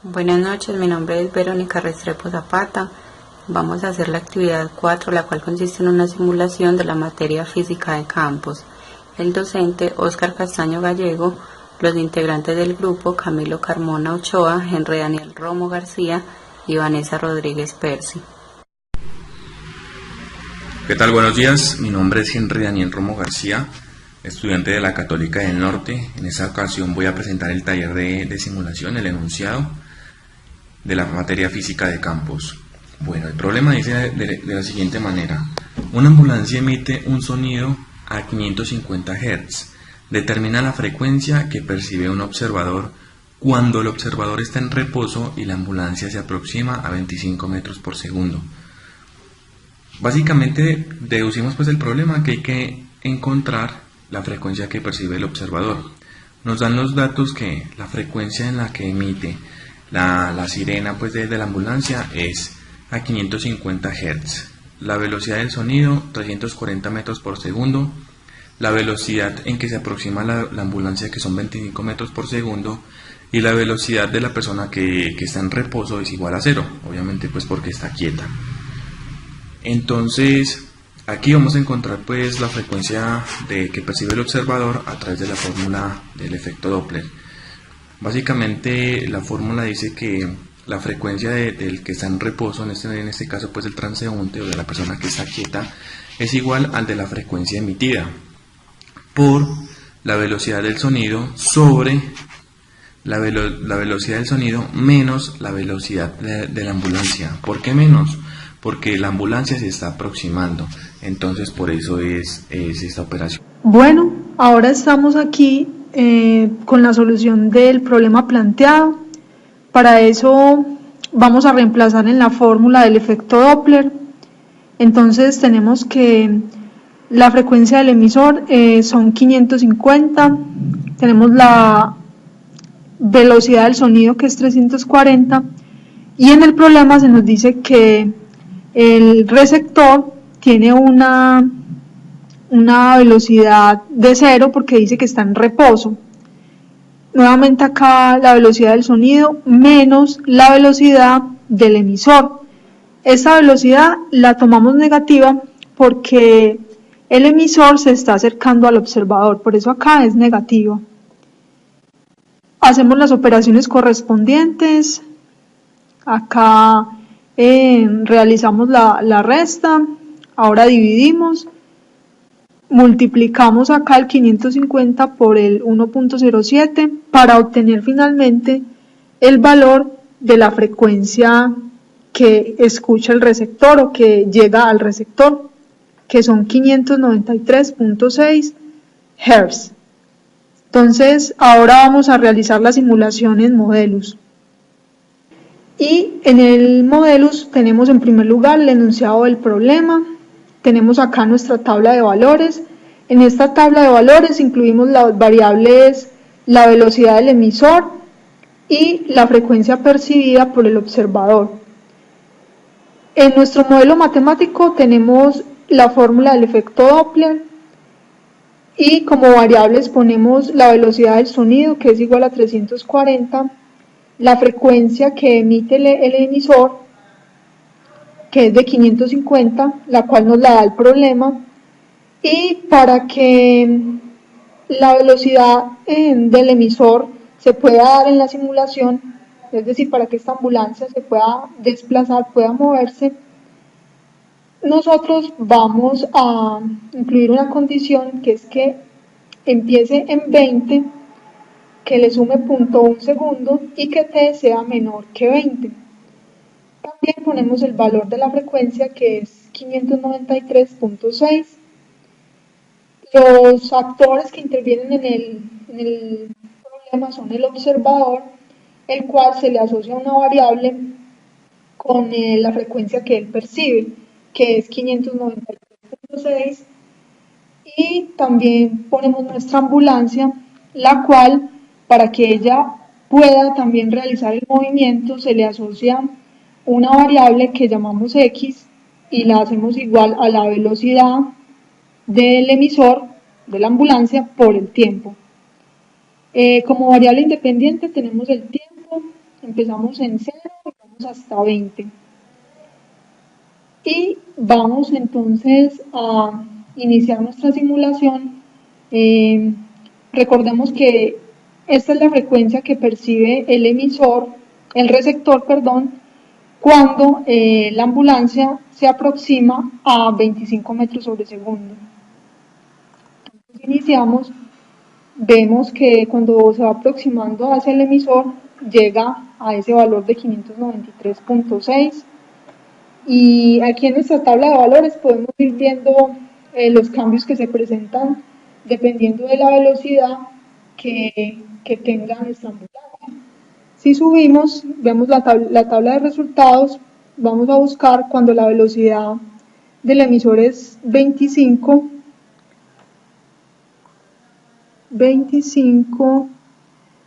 Buenas noches, mi nombre es Verónica Restrepo Zapata. Vamos a hacer la actividad 4, la cual consiste en una simulación de la materia física de campos. El docente Óscar Castaño Gallego, los integrantes del grupo Camilo Carmona Ochoa, Henry Daniel Romo García y Vanessa Rodríguez Percy. ¿Qué tal? Buenos días, mi nombre es Henry Daniel Romo García, estudiante de la Católica del Norte. En esta ocasión voy a presentar el taller de simulación, el enunciado de la materia física de campos. Bueno, el problema dice de la siguiente manera: una ambulancia emite un sonido a 550 Hz. Determina la frecuencia que percibe un observador cuando el observador está en reposo y la ambulancia se aproxima a 25 metros por segundo. Básicamente deducimos pues el problema que hay que encontrar la frecuencia que percibe el observador. Nos dan los datos que la frecuencia en la que emite la sirena pues de la ambulancia es a 550 Hz. La velocidad del sonido 340 metros por segundo. La velocidad en que se aproxima la ambulancia, que son 25 metros por segundo. Y la velocidad de la persona que está en reposo es igual a 0, obviamente pues porque está quieta. Entonces aquí vamos a encontrar pues la frecuencia que percibe el observador a través de la fórmula del efecto Doppler. Básicamente la fórmula dice que la frecuencia del que está en reposo, en este caso pues el transeúnte o de la persona que está quieta, es igual al de la frecuencia emitida por la velocidad del sonido sobre la velocidad del sonido menos la velocidad de la ambulancia. ¿Por qué menos? Porque la ambulancia se está aproximando, entonces por eso es esta operación. Bueno, ahora estamos aquí con la solución del problema planteado. Para eso vamos a reemplazar en la fórmula del efecto Doppler. Entonces tenemos que la frecuencia del emisor son 550, tenemos la velocidad del sonido que es 340 y en el problema se nos dice que el receptor tiene una velocidad de 0 porque dice que está en reposo. Nuevamente acá la velocidad del sonido menos la velocidad del emisor. Esta velocidad la tomamos negativa porque el emisor se está acercando al observador, por eso acá es negativa. Hacemos las operaciones correspondientes. Acá realizamos la resta, ahora dividimos, multiplicamos acá el 550 por el 1.07 para obtener finalmente el valor de la frecuencia que escucha el receptor o que llega al receptor, que son 593.6 Hz. Entonces ahora vamos a realizar la simulación en Modelus. Y en el Modelus tenemos en primer lugar el enunciado del problema, tenemos acá nuestra tabla de valores. En esta tabla de valores incluimos las variables, la velocidad del emisor y la frecuencia percibida por el observador. En nuestro modelo matemático tenemos la fórmula del efecto Doppler y como variables ponemos la velocidad del sonido, que es igual a 340, la frecuencia que emite el emisor, que es de 550, la cual nos la da el problema, y para que la velocidad del emisor se pueda dar en la simulación, es decir, para que esta ambulancia se pueda desplazar, pueda moverse, nosotros vamos a incluir una condición que es que empiece en 20, que le sume 0.1 segundo y que t sea menor que 20. También ponemos el valor de la frecuencia, que es 593.6. Los actores que intervienen en el problema son el observador, el cual se le asocia una variable con la frecuencia que él percibe, que es 593.6, y también ponemos nuestra ambulancia, la cual, para que ella pueda también realizar el movimiento, se le asocia una variable que llamamos x y la hacemos igual a la velocidad del emisor de la ambulancia por el tiempo. Como variable independiente tenemos el tiempo empezamos en 0 y vamos hasta 20. Y vamos entonces a iniciar nuestra simulación. Recordemos que esta es la frecuencia que percibe el receptor, cuando la ambulancia se aproxima a 25 metros sobre segundo. Entonces iniciamos, vemos que cuando se va aproximando hacia el emisor llega a ese valor de 593.6, y aquí en nuestra tabla de valores podemos ir viendo los cambios que se presentan dependiendo de la velocidad que tenga nuestra ambulancia. Si subimos, vemos la tabla de resultados, vamos a buscar cuando la velocidad del emisor es 25,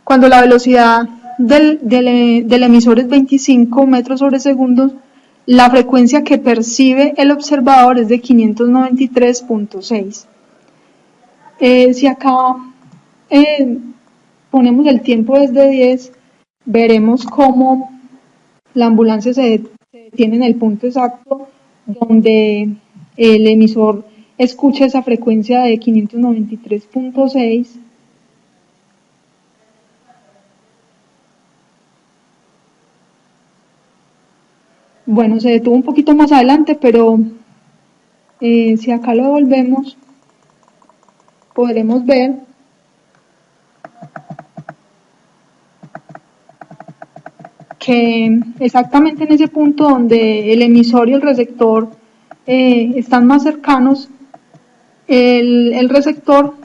cuando la velocidad del emisor es 25 metros sobre segundo, la frecuencia que percibe el observador es de 593.6. Si acá ponemos el tiempo desde 10, veremos cómo la ambulancia se detiene en el punto exacto donde el emisor escucha esa frecuencia de 593.6. Bueno, se detuvo un poquito más adelante, pero si acá lo devolvemos, podremos ver que exactamente en ese punto donde el emisor y el receptor están más cercanos, el receptor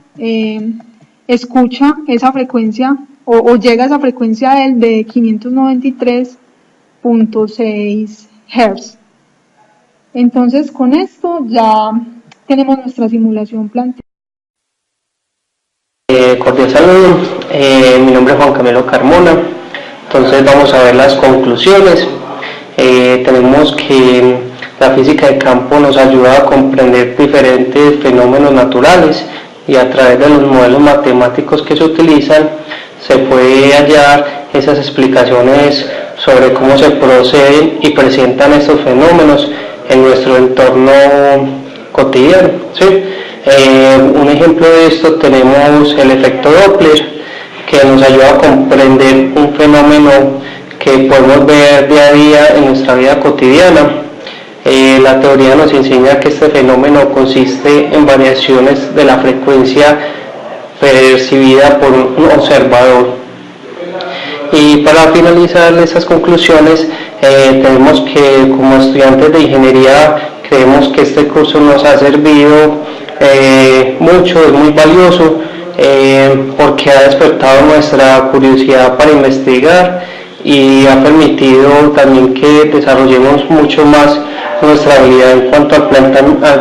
escucha esa frecuencia o llega a esa frecuencia de 593.6 Hz. Entonces con esto ya tenemos nuestra simulación planteada. Cordial saludo, mi nombre es Juan Camilo Carmona. Entonces vamos a ver las conclusiones. Tenemos que la física de campo nos ayuda a comprender diferentes fenómenos naturales, y a través de los modelos matemáticos que se utilizan se puede hallar esas explicaciones sobre cómo se proceden y presentan estos fenómenos en nuestro entorno cotidiano, ¿sí? Un ejemplo de esto tenemos el efecto Doppler, que nos ayuda a comprender un fenómeno que podemos ver día a día en nuestra vida cotidiana. La teoría nos enseña que este fenómeno consiste en variaciones de la frecuencia percibida por un observador. Y para finalizar estas conclusiones, tenemos que, como estudiantes de ingeniería, creemos que este curso nos ha servido mucho, es muy valioso, porque ha despertado nuestra curiosidad para investigar y ha permitido también que desarrollemos mucho más nuestra habilidad en cuanto al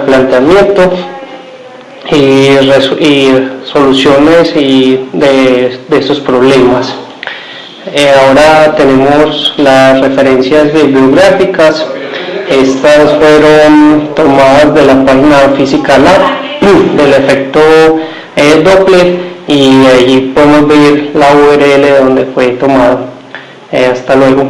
planteamiento y soluciones de estos problemas. Ahora tenemos las referencias bibliográficas. Estas fueron tomadas de la página Física Lab del efecto Doppler, y allí podemos ver la URL donde fue tomado. Hasta luego.